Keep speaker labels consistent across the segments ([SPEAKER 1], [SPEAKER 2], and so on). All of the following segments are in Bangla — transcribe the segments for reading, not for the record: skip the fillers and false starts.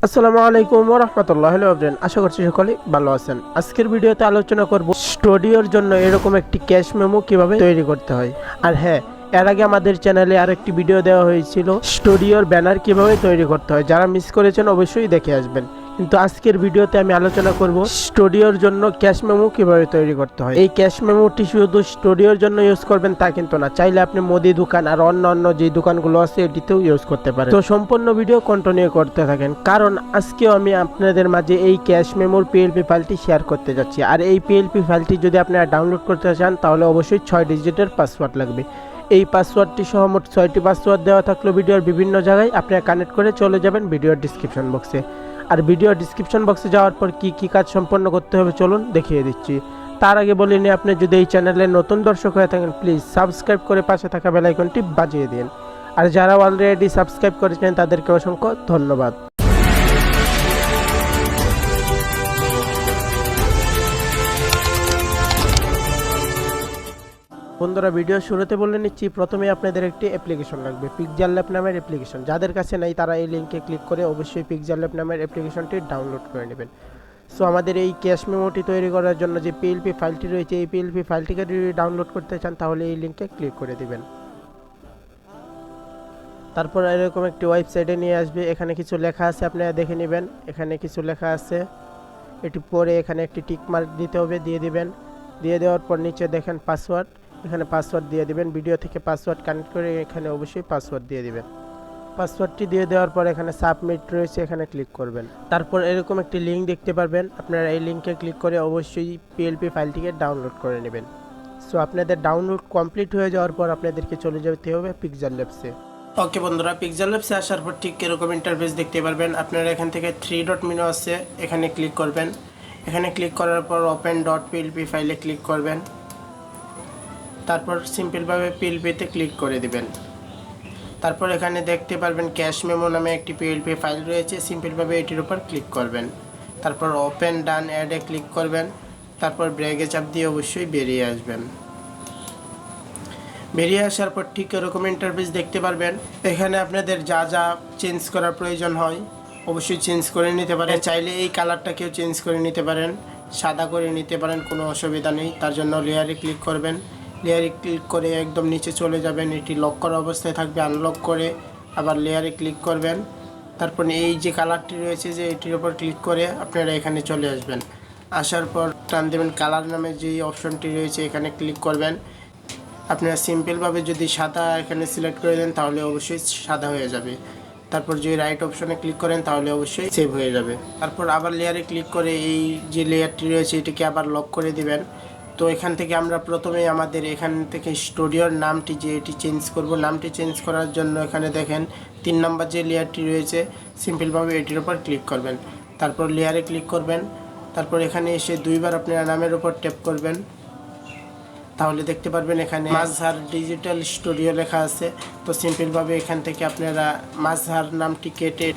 [SPEAKER 1] আসসালামু আলাইকুম ওয়া রাহমাতুল্লাহি ওয়া বারাকাতুহু। আশা করছি সকলেই ভালো আছেন। আজকের ভিডিওতে আলোচনা করব স্টুডিওর জন্য এরকম একটি ক্যাশ মেমো কিভাবে তৈরি করতে হয়। আর হ্যাঁ, এর আগে আমাদের চ্যানেলে আরেকটি ভিডিও দেওয়া হয়েছিল স্টুডিওর ব্যানার কিভাবে তৈরি করতে হয়। যারা মিস করেছেন অবশ্যই দেখে আসবেন। কিন্তু আজকের ভিডিওতে আমি আলোচনা করব স্টুডিওর জন্য ক্যাশ মেমো কিভাবে তৈরি করতে হয়। এই ক্যাশ মেমোটি শুধু স্টুডিওর জন্য ইউজ করবেন তা কিন্তু না, চাইলে আপনি মুদি দোকান আর অন্য যে দোকানগুলো আছে এটিতেও ইউজ করতে পারেন। তো সম্পূর্ণ ভিডিও কন্টিনিউ করতে থাকেন, কারণ আজকেও আমি আপনাদের মাঝে এই ক্যাশ মেমোর পিএলপি ফাইলটি শেয়ার করতে যাচ্ছি। আর এই পিএলপি ফাইলটি যদি আপনারা ডাউনলোড করতে চান তাহলে অবশ্যই 6 ডিজিটের পাসওয়ার্ড লাগবে। এই পাসওয়ার্ডটি সহ মোট 6টি পাসওয়ার্ড দেওয়া থাকলো ভিডিওর বিভিন্ন জায়গায়। আপনারা কানেক্ট করে চলে যাবেন ভিডিওর ডিসক্রিপশন বক্সে। আর ভিডিও ডিসক্রিপশন বক্সে যাওয়ার পর কি কাজ সম্পন্ন করতে হবে চলুন দেখিয়ে দিচ্ছি। তার আগে বলে নিই, আপনি যদি এই চ্যানেলে নতুন দর্শক হয়ে থাকেন প্লিজ সাবস্ক্রাইব করে পাশে থাকা বেল আইকনটি বাজিয়ে দিন। আর যারা অলরেডি সাবস্ক্রাইব করেছেন তাদেরকে অসংখ্য ধন্যবাদ। বন্ধুরা, ভিডিও শুরুতে বলে নিচ্ছি, প্রথমে আপনাদের একটি অ্যাপ্লিকেশন লাগবে, PixelLab নামের অ্যাপ্লিকেশন। যাদের কাছে নাই তারা এই লিঙ্কে ক্লিক করে অবশ্যই PixelLab নামের অ্যাপ্লিকেশনটি ডাউনলোড করে নেবেন। সো আমাদের এই ক্যাশ মেমোটি তৈরি করার জন্য যে পিএলপি ফাইলটি রয়েছে, এই পিএলপি ফাইলটিকে যদি ডাউনলোড করতে চান তাহলে এই লিঙ্কে ক্লিক করে দিবেন। তারপর এরকম একটি ওয়েবসাইটে নিয়ে আসবে। এখানে কিছু লেখা আছে, আপনারা দেখে নেবেন। এখানে কিছু লেখা আছে, এটি পরে এখানে একটি টিক মার্ক দিতে হবে, দিয়ে দিবেন। দিয়ে দেওয়ার পর নিচে দেখেন পাসওয়ার্ড, এখানে পাসওয়ার্ড দিয়ে দিবেন। ভিডিও থেকে পাসওয়ার্ড কানেক্ট করে এখানে অবশ্যই পাসওয়ার্ড দিয়ে দিবেন। পাসওয়ার্ডটি দিয়ে দেওয়ার পর এখানে সাবমিট রয়েছে, এখানে ক্লিক করবেন। তারপর এরকম একটি লিঙ্ক দেখতে পারবেন, আপনারা এই লিঙ্কে ক্লিক করে অবশ্যই পিএলপি ফাইলটিকে ডাউনলোড করে নেবেন। সো আপনাদের ডাউনলোড কমপ্লিট হয়ে যাওয়ার পর আপনাদেরকে চলে যেতে হবে PixelLabsে। ওকে বন্ধুরা, PixelLabsে আসার পর ঠিক এরকম ইন্টারফেস দেখতে পারবেন। আপনারা এখান থেকে 3 ডট মেনু আছে, এখানে ক্লিক করবেন। এখানে ক্লিক করার পর ওপেন ডট পিএলপি ফাইলে ক্লিক করবেন। তারপর সিম্পলভাবে পিএলপিতে ক্লিক করে দিবেন। তারপর এখানে দেখতে পারবেন ক্যাশ মেমো নামে একটি পিএলপি ফাইল রয়েছে, সিম্পলভাবে এটির উপর ক্লিক করবেন। তারপর ওপেন ডান অ্যাডে ক্লিক করবেন। তারপর ব্রেকে চাপ দিয়ে অবশ্যই বেরিয়ে আসবেন। বেরিয়ে আসার পর ঠিক এরকম ইন্টারফেস দেখতে পারবেন। এখানে আপনাদের যা যা চেঞ্জ করার প্রয়োজন হয় অবশ্যই চেঞ্জ করে নিতে পারেন। চাইলে এই কালারটাকেও চেঞ্জ করে নিতে পারেন, সাদা করে নিতে পারেন, কোনো অসুবিধা নেই। তার জন্য লেয়ারে ক্লিক করবেন। লেয়ারে ক্লিক করে একদম নিচে চলে যাবেন, এটি লক করা অবস্থায় থাকবে। আনলক করে আবার লেয়ারে ক্লিক করবেন। তারপর এই যে কালারটি রয়েছে যে এটির উপর ক্লিক করে আপনারা এখানে চলে আসবেন। আসার পর টান দেবেন, কালার নামে যে অপশনটি রয়েছে এখানে ক্লিক করবেন। আপনারা সিম্পলভাবে যদি সাদা এখানে সিলেক্ট করে দেন তাহলে অবশ্যই সাদা হয়ে যাবে। তারপর যদি রাইট অপশনে ক্লিক করেন তাহলে অবশ্যই সেভ হয়ে যাবে। তারপর আবার লেয়ারে ক্লিক করে এই যে লেয়ারটি রয়েছে এটিকে আবার লক করে দিবেন। তো এখান থেকে আমরা প্রথমে আমাদের এখান থেকে স্টুডিওর নামটি যে এটি চেঞ্জ করব, নামটি চেঞ্জ করার জন্য এখানে দেখেন 3 নম্বর যে লেয়ারটি রয়েছে সিম্পলভাবে এটির উপর ক্লিক করবেন। তারপর লেয়ারে ক্লিক করবেন। তারপর এখানে এসে 2বার আপনারা নামের উপর ট্যাপ করবেন। তাহলে দেখতে পারবেন এখানে মাজহার ডিজিটাল স্টুডিও লেখা আছে। তো সিম্পলভাবে এখান থেকে আপনারা মাজহার নামটি কেটে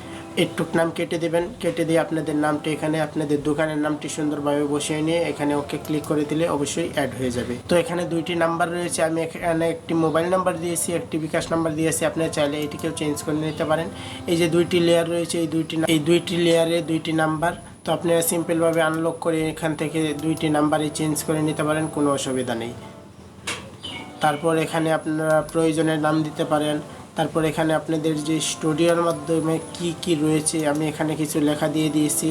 [SPEAKER 1] একটুক নাম কেটে দেবেন। কেটে দিয়ে আপনাদের নামটি এখানে আপনাদের দোকানের নামটি সুন্দরভাবে বসিয়ে নিয়ে এখানে ওকে ক্লিক করে দিলে অবশ্যই অ্যাড হয়ে যাবে। তো এখানে 2টি নাম্বার রয়েছে, আমি এখানে একটি মোবাইল নাম্বার দিয়েছি, একটি বিকাশ নাম্বার দিয়েছি। আপনারা চাইলে এটিকেও চেঞ্জ করে নিতে পারেন। এই যে 2টি লেয়ার রয়েছে, এই 2টি লেয়ারে 2টি নাম্বার। তো আপনারা সিম্পলভাবে আনলক করে এখান থেকে 2টি নাম্বারই চেঞ্জ করে নিতে পারেন, কোনো অসুবিধা নেই। তারপর এখানে আপনারা প্রয়োজনের নাম দিতে পারেন। তারপর এখানে আপনাদের যে স্টুডিওর মাধ্যমে কি রয়েছে আমি এখানে কিছু লেখা দিয়ে দিয়েছি,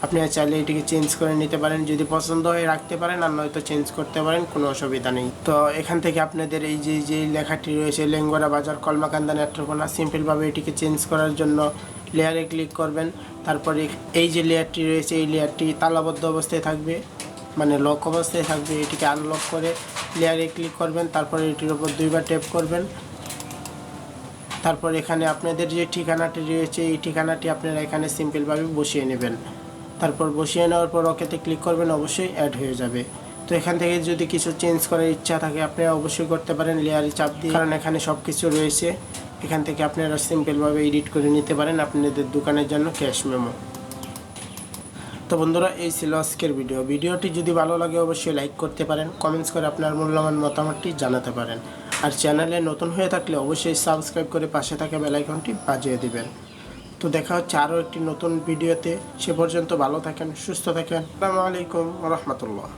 [SPEAKER 1] আপনারা চাইলে এটিকে চেঞ্জ করে নিতে পারেন। যদি পছন্দ হয় রাখতে পারেন, আর নয়তো চেঞ্জ করতে পারেন, কোনো অসুবিধা নেই। তো এখান থেকে আপনাদের এই যে লেখাটি রয়েছে লেঙ্গরা বাজার কলমাকান্দা নেত্রকোনা, সিম্পলভাবে এটিকে চেঞ্জ করার জন্য লেয়ারে ক্লিক করবেন। তারপরে এই যে লেয়ারটি রয়েছে এই লেয়ারটি তালাবদ্ধ অবস্থায় থাকবে, মানে লক অবস্থায় থাকবে। এটিকে আনলক করে লেয়ারে ক্লিক করবেন। তারপরে এটির উপর 2বার ট্যাপ করবেন। তারপর এখানে আপনাদের যে ঠিকানাটি রয়েছে এই ঠিকানাটি আপনারা এখানে সিম্পলভাবে বসিয়ে নেবেন। তারপর বসিয়ে নেওয়ার পর ওকেতে ক্লিক করবেন, অবশ্যই অ্যাড হয়ে যাবে। তো এখান থেকে যদি কিছু চেঞ্জ করার ইচ্ছা থাকে আপনারা অবশ্যই করতে পারেন লেয়ারে চাপ দিয়ে, কারণ এখানে সব কিছু রয়েছে। এখান থেকে আপনারা সিম্পলভাবে এডিট করে নিতে পারেন আপনাদের দোকানের জন্য ক্যাশ মেমো। তো বন্ধুরা, এই ছিল আজকের ভিডিওটি যদি ভালো লাগে অবশ্যই লাইক করতে পারেন, কমেন্টস করে আপনার মূল্যবান মতামতটি জানাতে পারেন। আর চ্যানেলে নতুন হয়ে থাকলে অবশ্যই সাবস্ক্রাইব করে পাশে থাকা বেল আইকনটি বাজিয়ে দিবেন। তো দেখা হচ্ছে আরও একটি নতুন ভিডিওতে। সে পর্যন্ত ভালো থাকেন, সুস্থ থাকেন। আসসালামু আলাইকুম ওয়া রাহমাতুল্লাহ।